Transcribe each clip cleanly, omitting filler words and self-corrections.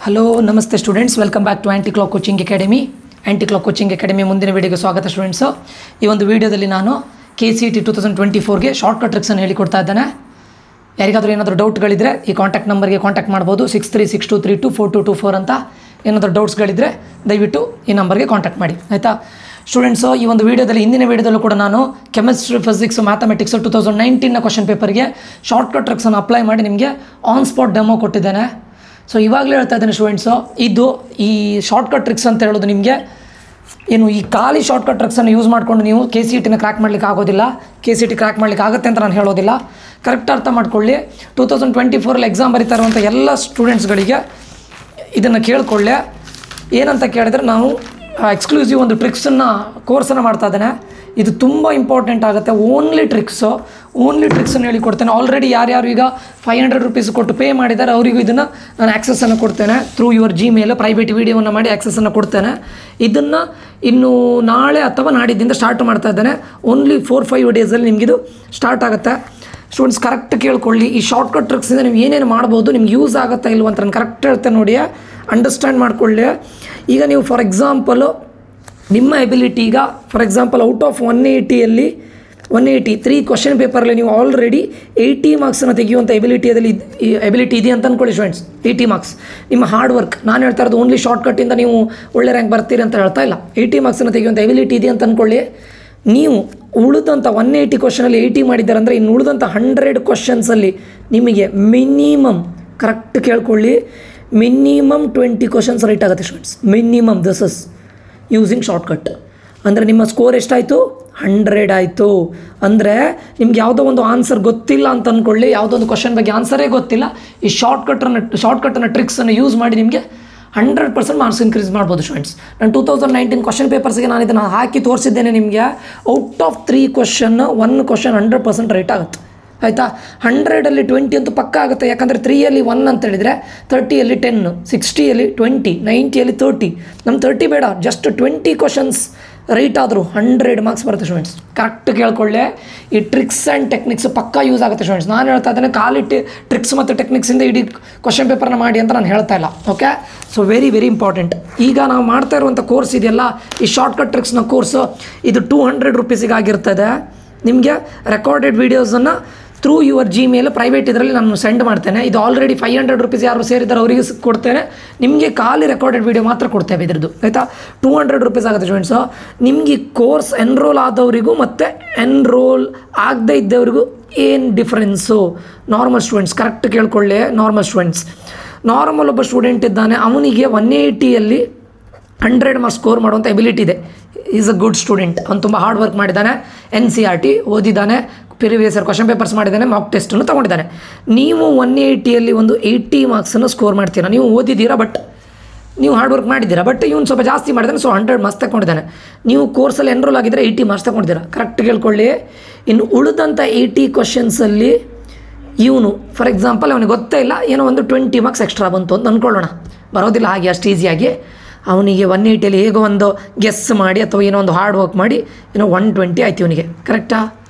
Hello ನಮಸ್ತೆ students, welcome back to anti clock coaching academy. Anti clock coaching academy ಮುಂದಿನ ವೀಡಿಯೋಗೆ ಸ್ವಾಗತ students. ಈ ಒಂದು ವೀಡಿಯೋದಲ್ಲಿ ನಾನು KCET 2024ಗೆ ಶಾರ್ಟ್ಕಟ್ ಟ್ರಿಕ್ಸನ್ನು ಹೇಳಿಕೊಡ್ತಾ ಇದ್ದೇನೆ. ಯಾರಿಗಾದರೂ ಏನಾದರೂ ಡೌಟ್ಗಳಿದ್ದರೆ ಈ ಕಾಂಟ್ಯಾಕ್ಟ್ ನಂಬರ್ಗೆ ಕಾಂಟ್ಯಾಕ್ಟ್ ಮಾಡ್ಬೋದು. 6362324224 ಅಂತ. ಏನಾದರೂ ಡೌಟ್ಸ್ಗಳಿದ್ದರೆ ದಯವಿಟ್ಟು ಈ ನಂಬರ್ಗೆ ಕಾಂಟ್ಯಾಕ್ಟ್ ಮಾಡಿ, ಆಯಿತಾ ಸ್ಟೂಡೆಂಟ್ಸು. ಈ ಒಂದು ವೀಡಿಯೋದಲ್ಲಿ ಹಿಂದಿನ ವೀಡಿಯೋದಲ್ಲೂ ಕೂಡ ನಾನು ಕೆಮಿಸ್ಟ್ರಿ, ಫಿಸಿಕ್ಸ್, ಮ್ಯಾಥಮೆಟಿಕ್ಸ್ 2019ನ ಕ್ವಶನ್ ಪೇಪರ್ಗೆ ಶಾರ್ಟ್ಕಟ್ ಟ್ರಿಕ್ಸನ್ನು ಅಪ್ಲೈ ಮಾಡಿ ನಿಮಗೆ ಆನ್ ಸ್ಪಾಟ್ ಡೆಮೋ ಕೊಟ್ಟಿದ್ದೇನೆ. ಸೊ ಇವಾಗಲೇ ಹೇಳ್ತಾ ಇದ್ದೇನೆ ಸ್ಟೂಡೆಂಟ್ಸು, ಈ ಶಾರ್ಟ್ಕಟ್ ಟ್ರಿಕ್ಸ್ ಅಂತ ಹೇಳೋದು ನಿಮಗೆ ಏನು ಈ ಖಾಲಿ ಶಾರ್ಟ್ಕಟ್ ಟ್ರಿಕ್ಸನ್ನು ಯೂಸ್ ಮಾಡಿಕೊಂಡು ನೀವು KCETನ ಕ್ರ್ಯಾಕ್ ಮಾಡಲಿಕ್ಕೆ ಆಗೋದಿಲ್ಲ. KCET ಕ್ರ್ಯಾಕ್ ಮಾಡಲಿಕ್ಕೆ ಆಗುತ್ತೆ ಅಂತ ನಾನು ಹೇಳೋದಿಲ್ಲ. ಕರೆಕ್ಟ್ ಅರ್ಥ ಮಾಡ್ಕೊಳ್ಳಿ. 2024 ಎಕ್ಸಾಮ್ ಬರೀತಾ ಇರುವಂಥ ಎಲ್ಲ ಸ್ಟೂಡೆಂಟ್ಸ್ಗಳಿಗೆ ಇದನ್ನು ಕೇಳಿಕೊಳ್ಳಿ. ಏನಂತ ಕೇಳಿದ್ರೆ, ನಾವು ಎಕ್ಸ್ಕ್ಲೂಸಿವ್ ಒಂದು ಕೋರ್ಸನ್ನು ಮಾಡ್ತಾ ಇದ್ದೇನೆ. ಇದು ತುಂಬ ಇಂಪಾರ್ಟೆಂಟ್ ಆಗುತ್ತೆ. ಓನ್ಲಿ ಟ್ರಿಕ್ಸನ್ನು ಹೇಳಿಕೊಡ್ತೇನೆ. ಆಲ್ರೆಡಿ ಯಾರ್ಯಾರು ಈಗ 500 ರೂಪೀಸ್ ಕೊಟ್ಟು ಪೇ ಮಾಡಿದ್ದಾರೆ ಅವರಿಗೂ ಇದನ್ನು ನಾನು ಆ್ಯಕ್ಸೆಸನ್ನು ಕೊಡ್ತೇನೆ. ಥ್ರೂ ಯುವರ್ Gmail ಪ್ರೈವೇಟ್ ವೀಡಿಯೋವನ್ನು ಮಾಡಿ ಆ್ಯಕ್ಸೆಸನ್ನು ಕೊಡ್ತೇನೆ. ಇದನ್ನು ಇನ್ನು ನಾಳೆ ಅಥವಾ ನಾಡಿದ್ದಿಂದ ಸ್ಟಾರ್ಟ್ ಮಾಡ್ತಾ ಇದ್ದೇನೆ. ಓನ್ಲಿ 4-5 ಡೇಸಲ್ಲಿ ನಿಮಗಿದು ಸ್ಟಾರ್ಟ್ ಆಗುತ್ತೆ. ಸ್ಟೂಡೆಂಟ್ಸ್ ಕರೆಕ್ಟ್ ಕೇಳ್ಕೊಳ್ಳಿ. ಈ ಶಾರ್ಟ್ಕಟ್ ಟ್ರಿಕ್ಸಿಂದ ನೀವು ಏನೇನು ಮಾಡ್ಬೋದು, ನಿಮ್ಗೆ ಯೂಸ್ ಆಗುತ್ತಾ ಇಲ್ವ ಅಂತ ನಾನು ಕರೆಕ್ಟ್ ಹೇಳ್ತೇನೆ ನೋಡಿ, ಅಂಡರ್ಸ್ಟ್ಯಾಂಡ್ ಮಾಡ್ಕೊಳ್ಳಿ. ಈಗ ನೀವು ಫಾರ್ ಎಕ್ಸಾಂಪಲು ನಿಮ್ಮ ಎಬಿಲಿಟಿ, ಈಗ for example out of 183 question ಪೇಪರಲ್ಲಿ ನೀವು ಆಲ್ರೆಡಿ 80 ಮಾರ್ಕ್ಸನ್ನು ತೆಗೆಯುವಂಥ ಎಬಿಲಿಟಿ ಇದೆ ಅಂತ ಅಂದ್ಕೊಳ್ಳಿ ಸ್ಟೂಡೆಂಟ್ಸ್. 80 ಮಾರ್ಕ್ಸ್ ನಿಮ್ಮ ಹಾರ್ಡ್ ವರ್ಕ್. ನಾನು ಹೇಳ್ತಾ ಇರೋದು ಓನ್ಲಿ ಶಾರ್ಟ್ಕಟ್ಟಿಂದ ನೀವು ಒಳ್ಳೆ ರ್ಯಾಂಕ್ ಬರ್ತೀರಿ ಅಂತ ಹೇಳ್ತಾ ಇಲ್ಲ. 80 ಮಾರ್ಕ್ಸನ್ನು ತೆಗೆಯುವಂಥ ಎಬಿಲಿಟಿ ಇದೆ ಅಂತ ಅಂದ್ಕೊಳ್ಳಿ. ನೀವು ಉಳಿದಂಥ 180 ಕ್ವಶನಲ್ಲಿ 80 ಮಾಡಿದ್ದಾರೆ ಅಂದರೆ ಇನ್ನು ಉಳಿದಂಥ 100 ಕ್ವಶನ್ಸಲ್ಲಿ ನಿಮಗೆ ಮಿನಿಮಮ್, ಕರೆಕ್ಟ್ ಕೇಳ್ಕೊಳ್ಳಿ, ಮಿನಿಮಮ್ 20 ಕ್ವಶನ್ಸ್ ರೈಟ್ ಆಗುತ್ತೆ students. Minimum this is using shortcut. ಅಂದರೆ ನಿಮ್ಮ ಸ್ಕೋರ್ ಎಷ್ಟಾಯಿತು? 100 ಆಯಿತು. ಅಂದರೆ ನಿಮ್ಗೆ ಯಾವುದೋ ಒಂದು ಆನ್ಸರ್ ಗೊತ್ತಿಲ್ಲ ಅಂತ ಅಂದ್ಕೊಳ್ಳಿ, ಯಾವುದೋ ಒಂದು ಕ್ವಶನ್ ಬಗ್ಗೆ ಆನ್ಸರೇ ಗೊತ್ತಿಲ್ಲ, ಈ ಶಾರ್ಟ್ಕಟ್ಟನ್ನು ಟ್ರಿಕ್ಸನ್ನು ಯೂಸ್ ಮಾಡಿ ನಿಮಗೆ 100% ಮಾರ್ಕ್ಸ್ ಇನ್ಕ್ರೀಸ್ ಮಾಡ್ಬೋದು ಸ್ಟೂಡೆಂಟ್ಸ್. ನಾನು 2019 ಕ್ವಶನ್ ಪೇಪರ್ಸ್ಗೆ ನಾನು ಇದನ್ನು ಹಾಕಿ ತೋರಿಸಿದ್ದೇನೆ ನಿಮಗೆ. Out of 3 question 1 question 100% right ಆಗುತ್ತೆ, ಆಯಿತಾ. 100ಅಲ್ಲಿ 20 ಅಂತೂ ಪಕ್ಕ ಆಗುತ್ತೆ. ಯಾಕಂದರೆ 3ಯಲ್ಲಿ 1 ಅಂತ ಹೇಳಿದರೆ 30ಯಲ್ಲಿ 10, 60ಯಲ್ಲಿ 20, 90ಯಲ್ಲಿ 30. ನಮ್ಮ 30 ಬೇಡ, ಜಸ್ಟ್ 20 ಕ್ವಶನ್ಸ್ ರೈಟ್ ಆದರೂ 100 ಮಾರ್ಕ್ಸ್ ಬರುತ್ತೆ ಸ್ಟೂಡೆಂಟ್ಸ್. ಕರೆಕ್ಟ್ ಕೇಳ್ಕೊಳ್ಳಿ. ಈ ಟ್ರಿಕ್ಸ್ ಆ್ಯಂಡ್ ಟೆಕ್ನಿಕ್ಸ್ ಪಕ್ಕಾ ಯೂಸ್ ಆಗುತ್ತೆ ಸ್ಟೂಡೆಂಟ್ಸ್. ನಾನು ಹೇಳ್ತಾ ಇದ್ದೇನೆ ಖಾಲಿ ಟ್ರಿಕ್ಸ್ ಮತ್ತು ಟೆಕ್ನಿಕ್ಸಿಂದ ಇಡೀ ಕ್ವಶನ್ ಪೇಪರ್ನ ಮಾಡಿ ಅಂತ ನಾನು ಹೇಳ್ತಾ ಇಲ್ಲ, ಓಕೆ. So very important. ಈಗ ನಾವು ಮಾಡ್ತಾ ಇರುವಂಥ ಕೋರ್ಸ್ ಇದೆಯಲ್ಲ, ಈ ಶಾರ್ಟ್ಕಟ್ ಟ್ರಿಕ್ಸ್ನ ಕೋರ್ಸು, ಇದು 200 ರೂಪೀಸಿಗೆ ಆಗಿರ್ತದೆ. ನಿಮಗೆ ರೆಕಾರ್ಡೆಡ್ ವೀಡಿಯೋಸನ್ನು ಥ್ರೂ ಯುವರ್ Gmail ಪ್ರೈವೇಟ್ ಇದರಲ್ಲಿ ನಾನು ಸೆಂಡ್ ಮಾಡ್ತೇನೆ. ಇದು ಆಲ್ರೆಡಿ 500 ರೂಪೀಸ್ ಯಾರು ಸೇರಿದ್ದಾರೆ ಅವರಿಗೆ ಕೊಡ್ತೇನೆ. ನಿಮಗೆ ಖಾಲಿ ರೆಕಾರ್ಡೆಡ್ ವೀಡಿಯೋ ಮಾತ್ರ ಕೊಡ್ತೇವೆ ಇದ್ರದ್ದು, ಆಯಿತಾ. 200 ರೂಪೀಸ್ ಆಗುತ್ತೆ ಸ್ಟೂಡೆಂಟ್ಸು. ನಿಮಗೆ ಕೋರ್ಸ್ ಎನ್ರೋಲ್ ಆದವರಿಗೂ ಮತ್ತು ಎನ್ರೋಲ್ ಆಗದೇ ಇದ್ದವರಿಗೂ ಏನು ಡಿಫ್ರೆನ್ಸು? ನಾರ್ಮಲ್ ಸ್ಟೂಡೆಂಟ್ಸ್ ಕರೆಕ್ಟ್ ಕೇಳ್ಕೊಳ್ಳಿ. ನಾರ್ಮಲ್ ಒಬ್ಬ ಸ್ಟೂಡೆಂಟ್ ಇದ್ದಾನೆ, ಅವನಿಗೆ 180ಯಲ್ಲಿ 100 ಮಾರ್ಕ್ಸ್ ಸ್ಕೋರ್ ಮಾಡುವಂಥ ಎಬಿಲಿಟಿ ಇದೆ. Is a good student. ಅವನು ತುಂಬ ಹಾರ್ಡ್ ವರ್ಕ್ ಮಾಡಿದ್ದಾನೆ, NCERT ಓದಿದ್ದಾನೆ, ಪ್ರಿವಿಯಸ್ ಇಯರ್ ಕ್ವಶನ್ ಪೇಪರ್ಸ್ ಮಾಡಿದ್ದಾನೆ, ಮಾಕ್ ಟೆಸ್ಟನ್ನು ತೊಗೊಂಡಿದ್ದಾನೆ. ನೀವು 180ಯಲ್ಲಿ ಒಂದು 80 ಮಾರ್ಕ್ಸನ್ನು ಸ್ಕೋರ್ ಮಾಡ್ತೀರಾ. ನೀವು ಓದಿದ್ದೀರಾ, ಬಟ್ ನೀವು ಹಾರ್ಡ್ ವರ್ಕ್ ಮಾಡಿದ್ದೀರಾ, ಬಟ್ ಇವನು ಸ್ವಲ್ಪ ಜಾಸ್ತಿ ಮಾಡಿದ್ದಾನೆ, ಸೊ 100 ಮಾರ್ಕ್ಸ್ ತಗೊಂಡಿದ್ದಾನೆ. ನೀವು ಕೋರ್ಸಲ್ಲಿ ಎನ್ರೋಲ್ ಆಗಿದ್ದರೆ 80 ಮಾರ್ಕ್ಸ್ ತಗೊಂಡಿದ್ದೀರಾ. ಕರೆಕ್ಟ್ ಕೇಳ್ಕೊಳ್ಳಿ. ಇನ್ನು ಉಳಿದಂಥ 80 ಕ್ವಶನ್ಸಲ್ಲಿ ಇವನು ಫಾರ್ ಎಕ್ಸಾಂಪಲ್ ಅವನಿಗೆ ಗೊತ್ತೇ ಇಲ್ಲ, ಏನೋ ಒಂದು 20 ಮಾರ್ಕ್ಸ್ ಎಕ್ಸ್ಟ್ರಾ ಬಂತು ಅಂತ ಅಂದ್ಕೊಳ್ಳೋಣ. ಬರೋದಿಲ್ಲ ಹಾಗೆ ಅಷ್ಟು ಈಸಿಯಾಗಿ. ಅವನಿಗೆ 180ಯಲ್ಲಿ ಹೇಗೋ ಒಂದು ಗೆಸ್ ಮಾಡಿ ಅಥವಾ ಏನೋ ಒಂದು ಹಾರ್ಡ್ ವರ್ಕ್ ಮಾಡಿ ಏನೋ 120 ಆಯ್ತು ಇವನಿಗೆ, ಕರೆಕ್ಟಾ?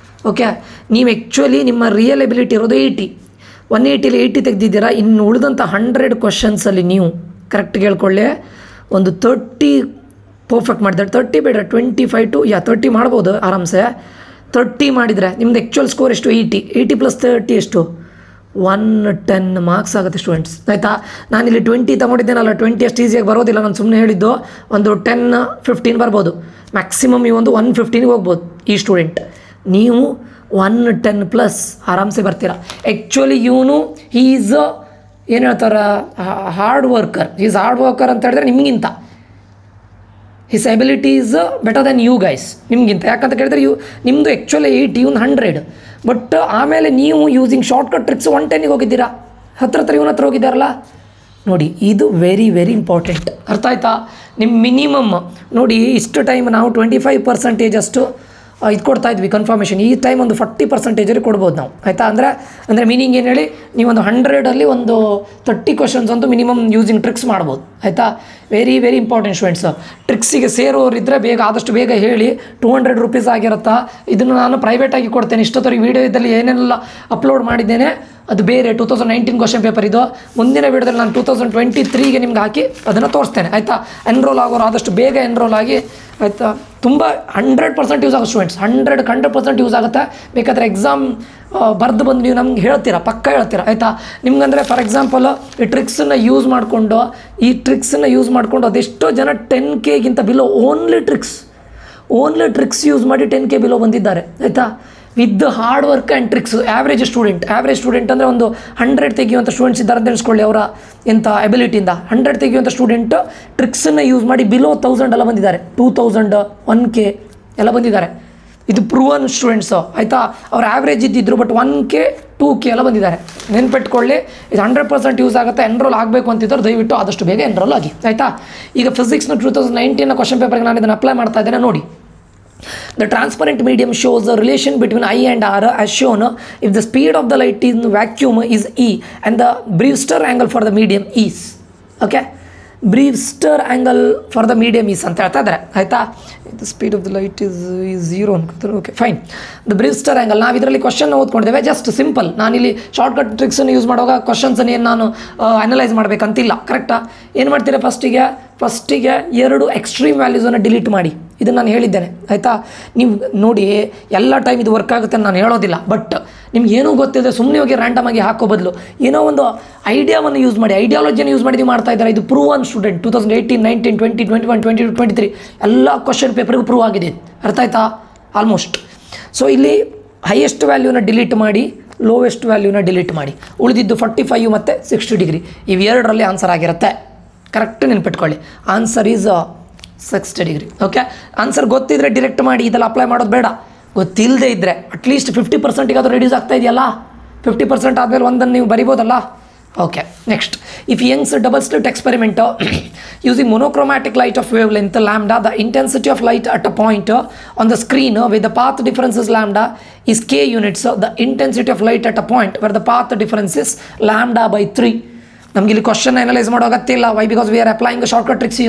ಓಕೆ. ನೀವು ಆ್ಯಕ್ಚುಲಿ ನಿಮ್ಮ ರಿಯಲ್ ಎಬಿಲಿಟಿ ಇರೋದು 80. 180ಯಲ್ಲಿ 80 ತೆಗೆದಿದ್ದೀರಾ. ಇನ್ನು ಉಳಿದಂಥ 100 ಕ್ವಶನ್ಸಲ್ಲಿ ನೀವು ಕರೆಕ್ಟ್ ಕೇಳ್ಕೊಳ್ಳಿ, ಒಂದು 30 ಪರ್ಫೆಕ್ಟ್ ಮಾಡಿದರೆ, 30 ಬೇಡ 25 to 30 ಮಾಡ್ಬೋದು ಆರಾಮ್ಸೆ. 30 ಮಾಡಿದರೆ ನಿಮ್ದು ಆ್ಯಕ್ಚುಯಲ್ ಸ್ಕೋರ್ ಎಷ್ಟು? 80 + 30 ಎಷ್ಟು? 110 ಮಾರ್ಕ್ಸ್ ಆಗುತ್ತೆ ಸ್ಟೂಡೆಂಟ್ಸ್, ಆಯಿತಾ. ನಾನಿಲ್ಲಿ 20 ತಗೊಂಡಿದ್ದೇನಲ್ಲ, 20 ಅಷ್ಟು ಈಸಿಯಾಗಿ ಬರೋದಿಲ್ಲ. ನಾನು ಸುಮ್ಮನೆ ಹೇಳಿದ್ದು ಒಂದು 10-15 ಬರ್ಬೋದು ಮ್ಯಾಕ್ಸಿಮಮ್. ಈ ಒಂದು 115ಗೆ ಹೋಗ್ಬೋದು ಈ ಸ್ಟೂಡೆಂಟ್. ನೀವು 110+ ಆರಾಮ್ಸೆ ಬರ್ತೀರಾ. ಆ್ಯಕ್ಚುಲಿ ಇವನು ಈಸ್ ಏನು ಹೇಳ್ತಾರೆ, ಹಾರ್ಡ್ ವರ್ಕರ್ ಅಂತ ಹೇಳಿದ್ರೆ ನಿಮಗಿಂತ his ability is better than you guys, ನಿಮಗಿಂತ. ಯಾಕಂತ ಕೇಳಿದ್ರೆ ನಿಮ್ಮದು ಆ್ಯಕ್ಚುಲಿ 80, ಇವನು 100. ಬಟ್ ಆಮೇಲೆ ನೀವು ಯೂಸಿಂಗ್ ಶಾರ್ಟ್ಕಟ್ ಟ್ರಿಕ್ಸ್ 110ಗೆ ಹೋಗಿದ್ದೀರಾ, ಹತ್ರ ಇವನ ಹತ್ರ ಹೋಗಿದ್ದಾರಲ್ಲ ನೋಡಿ. ಇದು ವೆರಿ ಇಂಪಾರ್ಟೆಂಟ್. ಅರ್ಥ ಆಯ್ತಾ? ನಿಮ್ಮ ಮಿನಿಮಮ್ ನೋಡಿ, ಇಷ್ಟು ಟೈಮ್ ನಾವು 25% ಅಷ್ಟು ಇದು ಕೊಡ್ತಾ ಇದ್ವಿ ಕನ್ಫರ್ಮೇಷನ್. ಈ ಟೈಮ್ ಒಂದು 40% ಕೊಡ್ಬೋದು ನಾವು, ಆಯಿತಾ. ಅಂದರೆ ಮೀನಿಂಗ್ ಏನು ಹೇಳಿ, ನೀವೊಂದು 100ಅಲ್ಲಿ ಒಂದು 30 ಕ್ವಶನ್ಸ್ ಅಂತೂ ಮಿನಿಮಮ್ ಯೂಸಿಂಗ್ ಟ್ರಿಕ್ಸ್ ಮಾಡ್ಬೋದು, ಆಯಿತಾ. Very very important students. ಟ್ರಿಕ್ಸಿಗೆ ಸೇರೋರಿದ್ದರೆ ಆದಷ್ಟು ಬೇಗ ಹೇಳಿ. 200 ರೂಪೀಸ್ ಆಗಿರುತ್ತಾ. ಇದನ್ನು ನಾನು ಪ್ರೈವೇಟಾಗಿ ಕೊಡ್ತೇನೆ. ಇಷ್ಟೊತ್ತವರೆಗೆ ವೀಡಿಯೋದಲ್ಲಿ ಏನೆಲ್ಲ ಅಪ್ಲೋಡ್ ಮಾಡಿದ್ದೇನೆ ಅದು ಬೇರೆ 2019 ಕ್ವಶನ್ ಪೇಪರ್ ಇದು. ಮುಂದಿನ ವೀಡಿಯೋದಲ್ಲಿ ನಾನು 2023ಗೆ ನಿಮ್ಗೆ ಹಾಕಿ ಅದನ್ನು ತೋರಿಸ್ತೇನೆ, ಆಯಿತಾ. ಎನ್ರೋಲ್ ಆಗೋರು ಆದಷ್ಟು ಬೇಗ ಎನ್ರೋಲ್ ಆಗಿ, ಆಯಿತಾ. ತುಂಬ 100% ಯೂಸ್ ಆಗುತ್ತೆ ಸ್ಟೂಡೆಂಟ್ಸ್, 100% ಯೂಸ್ ಆಗುತ್ತೆ. ಬೇಕಾದರೆ ಎಕ್ಸಾಮ್ ಬರೆದು ಬಂದು ನೀವು ನಮ್ಗೆ ಹೇಳ್ತೀರಾ, ಪಕ್ಕ ಹೇಳ್ತೀರಾ, ಆಯಿತಾ. ನಿಮ್ಗಂದರೆ ಫಾರ್ ಎಕ್ಸಾಂಪಲ್ ಈ ಟ್ರಿಕ್ಸನ್ನು ಯೂಸ್ ಮಾಡಿಕೊಂಡು ಅದೆಷ್ಟೋ ಜನ 10Kಗಿಂತ ಬಿಲೋ ಓನ್ಲಿ ಟ್ರಿಕ್ಸ್ ಯೂಸ್ ಮಾಡಿ 10K ಬಿಲೋ ಬಂದಿದ್ದಾರೆ, ಆಯಿತಾ. With hard work and tricks. Average student ಅಂದರೆ ಒಂದು 100 ತೆಗೆಯುವಂಥ ಸ್ಟೂಡೆಂಟ್ಸ್ ಇದ್ದಾರೆ ಅಂತ ಎಣಿಸ್ಕೊಳ್ಳಿ. ಅವರ ಎಂಥ ಎಬಿಲಿಟಿಯಿಂದ 100 ತೆಗೆಯುವಂಥ ಸ್ಟೂಡೆಂಟ್ ಟ್ರಿಕ್ಸನ್ನು ಯೂಸ್ ಮಾಡಿ ಬಿಲೋ 1000 ಎಲ್ಲ ಬಂದಿದ್ದಾರೆ, 2000, 1K ಎಲ್ಲ ಬಂದಿದ್ದಾರೆ. ಇದು ಪ್ರೂವನ್ ಸ್ಟೂಡೆಂಟ್ಸು, ಆಯಿತಾ. ಅವ್ರು ಆ್ಯಾವ್ರೇಜ್ ಇದ್ದಿದ್ರು, ಬಟ್ 1K 2K ಎಲ್ಲ ಬಂದಿದ್ದಾರೆ. ನೆನ್ಪಿಟ್ಕೊಳ್ಳಿ, ಇದು 100% ಯೂಸ್ ಆಗುತ್ತೆ. ಎನ್ರೋಲ್ ಆಗಬೇಕು ಅಂತಿದ್ರು ದಯವಿಟ್ಟು ಆದಷ್ಟು ಬೇಗ ಎನ್ರೋಲ್ ಆಗಿ, ಆಯಿತಾ. ಈಗ ಫಿಸಿಕ್ಸ್ನ 2019 ಕ್ವಶನ್ ಪೇಪರ್ಗೆ ನಾನು ಇದನ್ನು ಅಪ್ಲೈ ಮಾಡ್ತಾ ಇದ್ದೇನೆ ನೋಡಿ. The transparent medium shows the relation between I and R as shown if the speed of the light in vacuum is E and the Brewster angle for the medium is. Okay, Brewster angle for the medium is ಅಂತ ಹೇಳ್ತಾ ಇದ್ದಾರೆ, ಆಯಿತಾ. the speed of the light is 0 ಅನ್ಕೋತಾರೆ. Okay fine. The Brewster angle ನಾವು ಇದರಲ್ಲಿ question ಓದ್ಕೊಂಡಿದ್ದೇವೆ, just simple. ನಾನಿಲ್ಲಿ shortcut ಟ್ರಿಕ್ಸನ್ನು ಯೂಸ್ ಮಾಡುವಾಗ ಕ್ವಶನ್ಸನ್ನು ಏನು ನಾನು ಅನಲೈಸ್ ಮಾಡಬೇಕಂತಿಲ್ಲ, ಕರೆಕ್ಟಾ. ಏನು ಮಾಡ್ತೀರಾ, ಫಸ್ಟಿಗೆ 2 ಎಕ್ಸ್ಟ್ರೀಮ್ ವ್ಯಾಲ್ಯೂಸನ್ನು ಡಿಲೀಟ್ ಮಾಡಿ. ಇದನ್ನು ನಾನು ಹೇಳಿದ್ದೇನೆ, ಆಯಿತಾ. ನೀವು ನೋಡಿ, ಎಲ್ಲ ಟೈಮ್ ಇದು ವರ್ಕ್ ಆಗುತ್ತೆ ಅಂತ ನಾನು ಹೇಳೋದಿಲ್ಲ, ಬಟ್ ನಿಮ್ಗೆ ಏನೂ ಗೊತ್ತಿದೆ ಸುಮ್ಮನೆ ಹೋಗಿ ರ್ಯಾಂಡಮ್ ಆಗಿ ಹಾಕೋ ಬದಲು ಏನೋ ಒಂದು ಐಡಿಯಾವನ್ನು ಯೂಸ್ ಮಾಡಿ, ಐಡಿಯಾಲಜಿಯನ್ನು ಯೂಸ್ ಮಾಡಿ ನೀವು ಮಾಡ್ತಾ ಇದ್ದಾರೆ. ಇದು ಪ್ರೂವ್ ಒನ್ ಸ್ಟೂಡೆಂಟ್ 2018, 19, 20, 21, 22, 23 ಎಲ್ಲ ಕ್ವಶನ್ ಪೇಪರ್ಗೂ ಪ್ರೂವ್ ಆಗಿದೆ, ಅರ್ಥ ಆಯ್ತಾ, ಆಲ್ಮೋಸ್ಟ್. ಸೊ ಇಲ್ಲಿ ಹೈಯೆಸ್ಟ್ ವ್ಯಾಲ್ಯೂನ ಡಿಲೀಟ್ ಮಾಡಿ, ಲೋವೆಸ್ಟ್ ವ್ಯಾಲ್ಯೂನ ಡಿಲೀಟ್ ಮಾಡಿ, ಉಳಿದಿದ್ದು 45 ಮತ್ತು 60 ಡಿಗ್ರಿ ಇವೆರಡರಲ್ಲಿ ಆನ್ಸರ್ ಆಗಿರುತ್ತೆ. ಕರೆಕ್ಟ್ ನೆನ್ಪಿಟ್ಕೊಳ್ಳಿ, answer is 60 degree. Okay, answer ಗೊತ್ತಿದ್ರೆ ಡಿರೆಕ್ಟ್ ಮಾಡಿ, ಇದೆಲ್ಲ ಅಪ್ಲೈ ಮಾಡೋದು ಬೇಡ. ಗೊತ್ತಿಲ್ಲದೆ ಇದ್ದರೆ ಅಟ್ಲೀಸ್ಟ್ 50%ಗೆ ಅದು ರೆಡ್ಯೂಸ್ ಆಗ್ತಾ ಇದೆಯಲ್ಲ, 50% ಆದಮೇಲೆ ಒಂದನ್ನು ನೀವು ಬರಿಬೋದಲ್ಲ. Okay, next, if Young's double slit experiment using monochromatic light of wavelength lambda, the intensity of light at a point on the screen with the path differences lambda is k units. The intensity of light at a point where the path difference is lambda by 3. ನಮಗೆ ಇಲ್ಲಿ question analyse ಮಾಡೋ ಅಗತ್ಯ ಇಲ್ಲ. Why? Because we are applying shortcut tricks.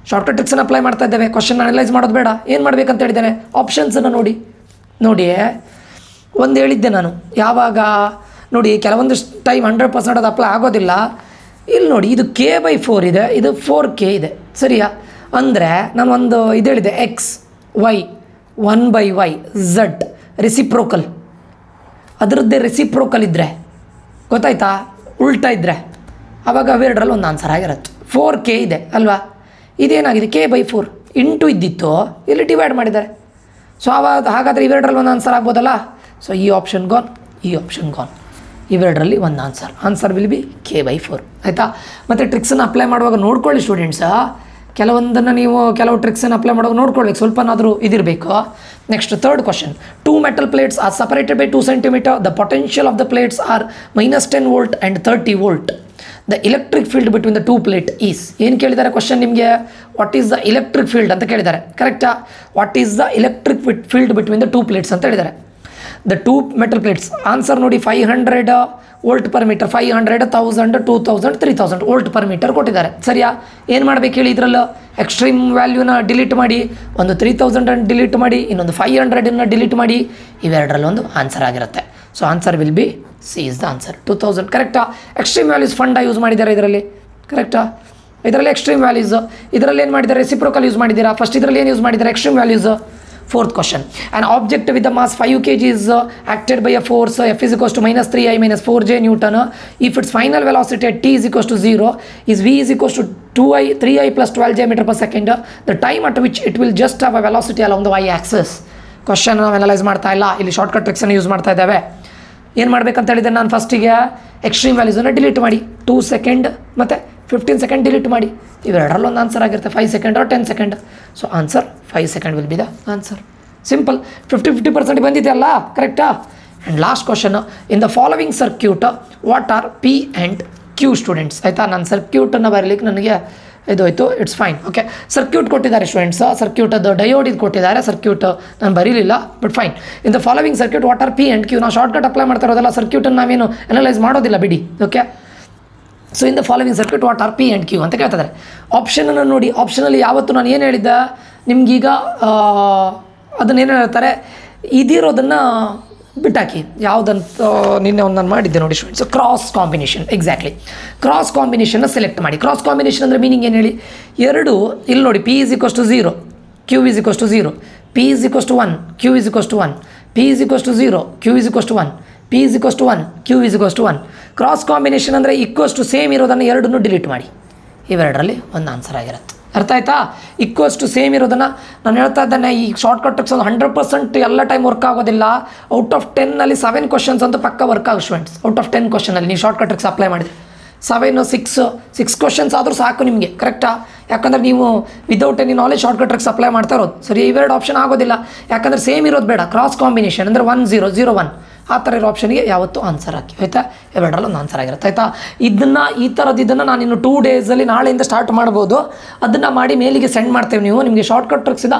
Shortcut ಟ್ರಿಕ್ಸನ್ನು apply ಮಾಡ್ತಾ ಇದ್ದೇವೆ, question analyse ಮಾಡೋದು ಬೇಡ. ಏನು ಮಾಡಬೇಕಂತ ಹೇಳಿದ್ದೇನೆ, ಆಪ್ಷನ್ಸನ್ನು ನೋಡಿ. ಒಂದು ಹೇಳಿದ್ದೆ ನಾನು ಯಾವಾಗ ನೋಡಿ, ಕೆಲವೊಂದು ಟೈಮ್ 100% ಅದು ಅಪ್ಲೈ ಆಗೋದಿಲ್ಲ. ಇಲ್ಲಿ ನೋಡಿ, ಇದು k/4 ಇದೆ, ಇದು 4k ಇದೆ, ಸರಿಯಾ. ಅಂದರೆ ನಾನು ಒಂದು ಇದು ಹೇಳಿದೆ, X Y 1/y Z reciprocal, ಅದರದ್ದೇ ರೆಸಿಪ್ರೋಕಲ್ ಇದ್ದರೆ ಗೊತ್ತಾಯ್ತಾ, ಉಲ್ಟಾ ಇದ್ದರೆ ಆವಾಗ ಅವೆರಡರಲ್ಲಿ ಒಂದು ಆನ್ಸರ್ ಆಗಿರುತ್ತೆ. 4k ಇದೆ ಅಲ್ವಾ, ಇದೇನಾಗಿದೆ k/4 ಇಂಟು ಇದ್ದಿತ್ತು, ಇಲ್ಲಿ ಡಿವೈಡ್ ಮಾಡಿದ್ದಾರೆ. ಸೊ ಹಾಗಾದರೆ ಇವೆರಡರಲ್ಲಿ ಒಂದು ಆನ್ಸರ್ ಆಗ್ಬೋದಲ್ಲ. ಸೊ ಈ ಆಪ್ಷನ್ ಗಾನ್, ಈ ಆಪ್ಷನ್ ಗಾನ್, ಇವೆರಡರಲ್ಲಿ ಒಂದು ಆನ್ಸರ್ ವಿಲ್ ಬಿ k/4, ಆಯಿತಾ. ಮತ್ತು ಟ್ರಿಕ್ಸನ್ನು ಅಪ್ಲೈ ಮಾಡುವಾಗ ನೋಡ್ಕೊಳ್ಳಿ ಸ್ಟೂಡೆಂಟ್ಸ, ಕೆಲವೊಂದನ್ನು ನೀವು ಕೆಲವು ಟ್ರಿಕ್ಸನ್ನು ಅಪ್ಲೈ ಮಾಡುವಾಗ ನೋಡ್ಕೊಳ್ಬೇಕು, ಸ್ವಲ್ಪನಾದರೂ ಇದಿರಬೇಕು. Next, third question, 2 metal plates are separated by 2 centimeter. The potential of the plates are -10 volt and 30 volt. The electric field between the 2 plate is. ಏನು ಕೇಳಿದ್ದಾರೆ ಕ್ವಶನ್ ನಿಮಗೆ, what is the electric field ಅಂತ ಕೇಳಿದ್ದಾರೆ, ಕರೆಕ್ಟಾ. What is the electric field between the 2 plates ಅಂತ ಹೇಳಿದ್ದಾರೆ. The 2 metal plates, answer ನೋಡಿ, 500 volt per metre, 500, 1000, 2000, 3000 volt per metre ಕೊಟ್ಟಿದ್ದಾರೆ, ಸರಿಯಾ. ಏನು ಮಾಡಬೇಕು ಹೇಳಿ, ಇದರಲ್ಲೂ ಎಕ್ಸ್ಟ್ರೀಮ್ ವ್ಯಾಲ್ಯೂನ ಡಿಲೀಟ್ ಮಾಡಿ, ಒಂದು 3000 ಡಿಲೀಟ್ ಮಾಡಿ, ಇನ್ನೊಂದು 500 ಡಿಲೀಟ್ ಮಾಡಿ, ಇವೆರಡರಲ್ಲೊಂದು ಆನ್ಸರ್ ಆಗಿರುತ್ತೆ. So answer will be C is the answer, 2000, ಕರೆಕ್ಟಾ. ಎಕ್ಸ್ಟ್ರೀಮ್ ವ್ಯಾಲ್ಯೂಸ್ ಫಂಡ ಯೂಸ್ ಮಾಡಿದ್ದಾರೆ ಇದರಲ್ಲಿ, ಕರೆಕ್ಟಾ. ಇದರಲ್ಲಿ ಎಕ್ಸ್ಟ್ರೀಮ್ ವ್ಯಾಲ್ಯೂಸ್, ಇದರಲ್ಲಿ ಏನು ಮಾಡಿದ್ದಾರೆ, ರೆಸಿಪ್ರೋಕಲ್ ಯೂಸ್ ಮಾಡಿದ್ದೀರಾ. ಫಸ್ಟ್ ಇದರಲ್ಲಿ ಏನು ಯೂಸ್ ಮಾಡಿದ್ದಾರೆ, extreme values. Fourth question, an object with the mass 5 kg is acted by a force F is equals to -3i - 4j Newton. If its final velocity at t is equals to 0 is v is equals to 3i plus 12j meter per second. The time at which it will just have a velocity along the y axis. Question ನಾವು analyse ಮಾಡ್ತಾ ಇಲ್ಲ, ಇಲ್ಲಿ shortcut ಟ್ರಿಕ್ಸನ್ನು use ಮಾಡ್ತಾ ಇದ್ದೇವೆ. ಏನು ಮಾಡಬೇಕಂತ ಹೇಳಿದರೆ, ನಾನು ಫಸ್ಟಿಗೆ ಎಕ್ಸ್ಟ್ರೀಮ್ ವ್ಯಾಲ್ಯೂಸನ್ನು ಡಿಲೀಟ್ ಮಾಡಿ, 2 ಸೆಕೆಂಡ್ ಮತ್ತು 15 ಸೆಕೆಂಡ್ ಡಿಲೀಟ್ ಮಾಡಿ, ಇವೆರಡರಲ್ಲಿ ಒಂದು ಆನ್ಸರ್ ಆಗಿರುತ್ತೆ, 5 second or 10 second. So answer 5 second will be the answer. Simple, 50% ಬಂದಿದೆ ಅಲ್ಲ, ಕರೆಕ್ಟಾ. And last question, in the following circuit what are P and Q students, ಆಯಿತಾ. ನಾನು ಸರ್ಕ್ಯೂಟನ್ನು ಬರಲಿಕ್ಕೆ ನನಗೆ ಇದು ಹೋಯ್ತು, ಇಟ್ಸ್ ಫೈನ್. ಓಕೆ, ಸರ್ಕ್ಯೂಟ್ ಕೊಟ್ಟಿದ್ದಾರೆ ಸ್ಟೂಡೆಂಟ್ಸ್, ಸರ್ಕ್ಯೂಟ್ ಅದು ಡಯೋಡ್ ಇದು ಕೊಟ್ಟಿದ್ದಾರೆ, ಸರ್ಕ್ಯೂಟ್ ನಾನು ಬರೀಲಿಲ್ಲ, but fine. In the following circuit what are P and Q. ನಾವು ಶಾರ್ಟ್ಕಟ್ ಅಪ್ಲೈ ಮಾಡ್ತಾ ಇರೋದಲ್ಲ, ಸರ್ಕ್ಯೂಟನ್ನು ನಾವೇನು ಅನಲೈಸ್ ಮಾಡೋದಿಲ್ಲ ಬಿಡಿ. Okay, so in the following circuit what are P and Q ಅಂತ ಕೇಳ್ತಿದ್ದಾರೆ. ಆಪ್ಷನನ್ನು ನೋಡಿ, ಆಪ್ಷನಲ್ಲಿ ಯಾವತ್ತು ನಾನು ಏನು ಹೇಳಿದ್ದೆ ನಿಮ್ಗೀಗ ಅದನ್ನೇನು ಹೇಳ್ತಾರೆ, ಇದಿರೋದನ್ನು ಬಿಟ್ಟಾಕಿ. ಯಾವುದಂತ ನಿನ್ನೆ ಒಂದು ನಾನು ಮಾಡಿದ್ದೆ ನೋಡಿ students, cross combination. Exactly, cross ಕಾಂಬಿನೇಷನ್ನ ಸೆಲೆಕ್ಟ್ ಮಾಡಿ. ಕ್ರಾಸ್ ಕಾಂಬಿನೇಷನ್ ಅಂದರೆ ಮೀನಿಂಗ್ ಏನು ಹೇಳಿ, ಎರಡು ಇಲ್ಲಿ ನೋಡಿ, P is equals to 0, Q is equals to 0, P is equals to 1, Q is equals to 1, P is equals to 0, Q is equals to 1, P is equals to 1, Q is equals to 1. Cross combination ಅಂದರೆ equals to same ಇರೋದನ್ನು ಎರಡನ್ನೂ delete ಮಾಡಿ, ಇವೆರಡರಲ್ಲಿ ಒಂದು answer ಆಗಿರುತ್ತೆ. ಅರ್ಥ ಆಯ್ತಾ? Equals to same ಇರೋದನ್ನು ನಾನು ಹೇಳ್ತಾ ಇದ್ದೇನೆ. ಈ ಶಾರ್ಟ್ಕಟ್ ಟ್ರಿಕ್ಸ್ ಒಂದು 100% ಎಲ್ಲ ಟೈಮ್ ವರ್ಕ್ ಆಗೋದಿಲ್ಲ. ಔಟ್ ಆಫ್ 10ನಲ್ಲಿ 7 ಕ್ವಶನ್ಸ್ ಅಂತೂ ಪಕ್ಕ ವರ್ಕ್ ಆಗೋ ಸ್ಟೂಡೆಂಟ್ಸ್. ಔಟ್ ಆಫ್ 10 ಕ್ವಶನಲ್ಲಿ ನೀವು ಶಾರ್ಟ್ಕಟ್ ಟ್ರಿಕ್ಸ್ ಅಪ್ಲೈ ಮಾಡಿದೆ 6 ಕ್ವಶನ್ಸ್ ಆದರೂ ಸಾಕು ನಿಮಗೆ, ಕರೆಕ್ಟಾ? ಯಾಕಂದರೆ ನೀವು without any knowledge shortcut tricks apply ಮಾಡ್ತಾ ಇರೋದು. ಸರಿ, ಇವೆರಡು ಆಪ್ಷನ್ ಆಗೋದಿಲ್ಲ, ಯಾಕಂದರೆ ಸೇಮ್ ಇರೋದು ಬೇಡ. ಕ್ರಾಸ್ ಕಾಂಬಿನೇಷನ್ ಅಂದರೆ 1 0 0 1 ಆ ಥರ ಇರೋ ಆಪ್ಷನ್ಗೆ ಯಾವತ್ತೂ ಆನ್ಸರ್ ಹಾಕಿ, ಆಯಿತಾ? ಇವೆರಡರಲ್ಲಿ ಒಂದು ಆನ್ಸರ್ ಆಗಿರುತ್ತೆ, ಆಯಿತಾ? ಈ ಥರದ್ದು ನಾನು ಇನ್ನು 2 ಡೇಸಲ್ಲಿ ನಾಳೆಯಿಂದ ಸ್ಟಾರ್ಟ್ ಮಾಡ್ಬೋದು. ಅದನ್ನು ಮಾಡಿ ಮೇಲಿಗೆ ಸೆಂಡ್ ಮಾಡ್ತೇವೆ. ನಿಮಗೆ ಶಾರ್ಟ್ಕಟ್ ಟ್ರಿಕ್ಸಿಂದ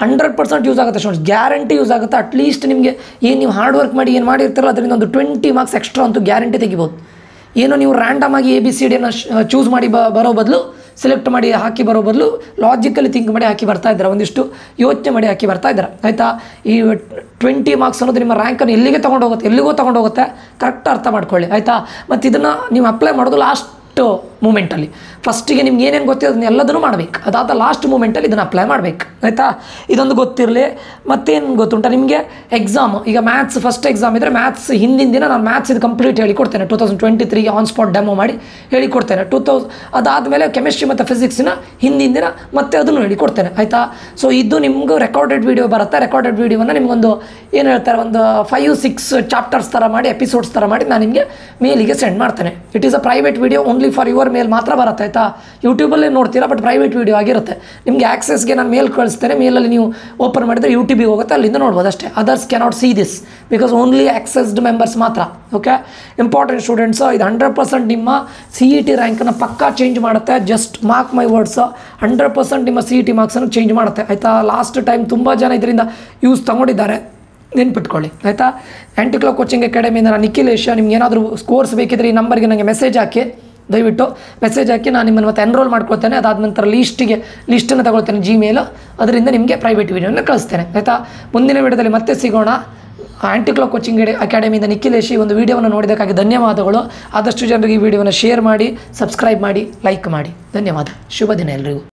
100% ಯೂಸ್ ಆಗುತ್ತೆ ಸ್ಟೂಡೆಂಟ್ಸ್, ಗ್ಯಾರಂಟಿ ಯೂಸ್ ಆಗುತ್ತೆ. ಅಟ್ಲೀಸ್ಟ್ ನಿಮಗೆ ಏನು ನೀವು ಹಾರ್ಡ್ ವರ್ಕ್ ಮಾಡಿ ಏನು ಮಾಡಿರ್ತೀರಲ್ಲ ಅದರಿಂದ ಒಂದು 20 ಮಾರ್ಕ್ಸ್ ಎಕ್ಸ್ಟ್ರಾ ಅಂತೂ ಗ್ಯಾರಂಟಿ ತೆಗಿಬೋದು. ಏನೋ ನೀವು ರ್ಯಾಂಡಮ್ ಆಗಿ ABCDಯನ್ನು ಚೂಸ್ ಮಾಡಿ ಬರೋ ಬದಲು, ಸೆಲೆಕ್ಟ್ ಮಾಡಿ ಹಾಕಿ ಬರೋ ಬದಲು ಲಾಜಿಕಲಿ ಥಿಂಕ್ ಮಾಡಿ ಹಾಕಿ ಬರ್ತಾ ಇದ್ದಾರೆ, ಒಂದಿಷ್ಟು ಯೋಚನೆ ಮಾಡಿ ಹಾಕಿ ಬರ್ತಾ ಇದ್ದಾರೆ, ಆಯಿತಾ? ಈ 20 ಮಾರ್ಕ್ಸ್ ಅನ್ನೋದು ನಿಮ್ಮ ರ್ಯಾಂಕನ್ನು ಎಲ್ಲಿಗೆ ತೊಗೊಂಡೋಗುತ್ತೆ, ಎಲ್ಲಿಗೋ ತೊಗೊಂಡೋಗುತ್ತೆ, ಕರೆಕ್ಟ್ ಅರ್ಥ ಮಾಡ್ಕೊಳ್ಳಿ, ಆಯಿತಾ? ಮತ್ತು ಇದನ್ನು ನೀವು ಅಪ್ಲೈ ಮಾಡೋದು ಲಾಸ್ಟ್ ಮೂಮೆಂಟಲ್ಲಿ. ಫಸ್ಟಿಗೆ ನಿಮ್ಗೆ ಏನೇನು ಗೊತ್ತಿದೆ ಅದನ್ನ ಎಲ್ಲದನ್ನೂ ಮಾಡಬೇಕು, ಅದಾದ ಲಾಸ್ಟ್ ಮೂಮೆಂಟಲ್ಲಿ ಇದನ್ನು ಅಪ್ಲೈ ಮಾಡಬೇಕು, ಆಯಿತಾ? ಇದೊಂದು ಗೊತ್ತಿರಲಿ. ಮತ್ತೇನು ಗೊತ್ತುಂಟ ನಿಮಗೆ, ಎಕ್ಸಾಮ್ ಈಗ ಮ್ಯಾಥ್ಸ್ ಫಸ್ಟ್ ಎಕ್ಸಾಮ್ ಇದ್ದರೆ ಮ್ಯಾಥ್ಸ್ ಹಿಂದಿನ ದಿನ ನಾನು ಮ್ಯಾಥ್ಸ್ ಇದು ಕಂಪ್ಲೀಟ್ ಹೇಳಿಕೊಡ್ತೇನೆ. 2023ಗೆ ಆನ್ ಸ್ಪಾಟ್ ಡೆಮೋ ಮಾಡಿ ಹೇಳಿಕೊಡ್ತೇನೆ. ಅದಾದಮೇಲೆ ಕೆಮಿಸ್ಟ್ರಿ ಮತ್ತು ಫಿಸಿಕ್ಸಿನ ಹಿಂದಿನ ದಿನ ಮತ್ತೆ ಅದನ್ನು ಹೇಳಿಕೊಡ್ತೇನೆ, ಆಯಿತಾ? ಸೊ ಇದು ನಿಮಗೂ ರೆಕಾರ್ಡೆಡ್ ವೀಡಿಯೋ ಬರುತ್ತೆ. ರೆಕಾರ್ಡೆಡ್ ವೀಡಿಯೋವನ್ನು ನಿಮಗೊಂದು ಏನು ಹೇಳ್ತಾರೆ, ಒಂದು 5-6 ಚಾಪ್ಟರ್ಸ್ ಥರ ಮಾಡಿ, ಎಪಿಸೋಡ್ಸ್ ಥರ ಮಾಡಿ ನಾನು ನಿಮಗೆ ಮೇಲಿಗೆ ಸೆಂಡ್ ಮಾಡ್ತೇನೆ. It is a private video, only for your mail ಮಾತ್ರ ಬರುತ್ತೆ, ಆಯಿತಾ? ಯೂಟ್ಯೂಬಲ್ಲೇ ನೋಡ್ತೀರಾ, ಬಟ್ ಪ್ರೈವೇಟ್ ವೀಡಿಯೋ ಆಗಿರುತ್ತೆ. ನಿಮಗೆ ಆಕ್ಸೆಸ್ಗೆ ನಾನು ಮೇಲ್ ಕಳಿಸ್ತೇನೆ, ಮೇಲಲ್ಲಿ ನೀವು ಓಪನ್ ಮಾಡಿದರೆ ಯೂಟ್ಯೂಬಿಗೆ ಹೋಗುತ್ತೆ, ಅಲ್ಲಿಂದ ನೋಡ್ಬೋದು ಅಷ್ಟೇ. Others cannot see this because only assessed members ಮಾತ್ರ. ಓಕೆ, ಇಂಪಾರ್ಟೆಂಟ್ ಸ್ಟೂಡೆಂಟ್ಸ್, ಇದು 100% ನಿಮ್ಮ CET ರ್ಯಾಂಕನ್ನು ಪಕ್ಕಾ ಚೇಂಜ್ ಮಾಡುತ್ತೆ. ಜಸ್ಟ್ ಮಾರ್ಕ್ ಮೈ ವರ್ಡ್ಸ್, 100% ನಿಮ್ಮ CET ಮಾರ್ಕ್ಸನ್ನು ಚೇಂಜ್ ಮಾಡುತ್ತೆ, ಆಯಿತಾ? ಲಾಸ್ಟ್ ಟೈಮ್ ತುಂಬ ಜನ ಇದರಿಂದ ಯೂಸ್ ತೊಗೊಂಡಿದ್ದಾರೆ, ನೆನ್ಪಿಟ್ಕೊಳ್ಳಿ, ಆಯಿತಾ? ಆ್ಯಂಟಿಕ್ಲಾಕ್ ಕೋಚಿಂಗ್ ಅಕಾಡೆಮಿಯಿಂದ ನಾನು ನಿಖಿಲೇಶ್. ನಿಮ್ಗೆ ಏನಾದರೂ ಕೋರ್ಸ್ ಬೇಕಿದ್ರೆ ಈ ನಂಬರ್ಗೆ ನನಗೆ ಮೆಸೇಜ್ ಹಾಕಿ, ದಯವಿಟ್ಟು ಮೆಸೇಜ್ ಹಾಕಿ, ನಾನು ನಿಮ್ಮನ್ನು ಮತ್ತೆ ಎನ್ರೋಲ್ ಮಾಡ್ಕೊಳ್ತೇನೆ. ಅದಾದ ನಂತರ ಲಿಸ್ಟನ್ನು ತಗೊಳ್ತೇನೆ Gmail, ಅದರಿಂದ ನಿಮಗೆ ಪ್ರೈವೇಟ್ ವೀಡಿಯೋನ ಕಳಿಸ್ತೇನೆ, ಆಯಿತಾ? ಮುಂದಿನ ವೀಡಿಯೋದಲ್ಲಿ ಮತ್ತೆ ಸಿಗೋಣ. ಆ್ಯಂಟಿಕ್ಲಾಕ್ ಕೋಚಿಂಗ್ ಅಕಾಡೆಮಿಯಿಂದ ನಿಖಿಲೇಶ್. ಈ ಒಂದು ವೀಡಿಯೋವನ್ನು ನೋಡಿದ್ದಕ್ಕಾಗಿ ಧನ್ಯವಾದಗಳು. ಆದಷ್ಟು ಜನರಿಗೆ ಈ ವಿಡಿಯೋನ ಶೇರ್ ಮಾಡಿ, ಸಬ್ಸ್ಕ್ರೈಬ್ ಮಾಡಿ, ಲೈಕ್ ಮಾಡಿ. ಧನ್ಯವಾದ. ಶುಭ ದಿನ ಎಲ್ರಿಗೂ.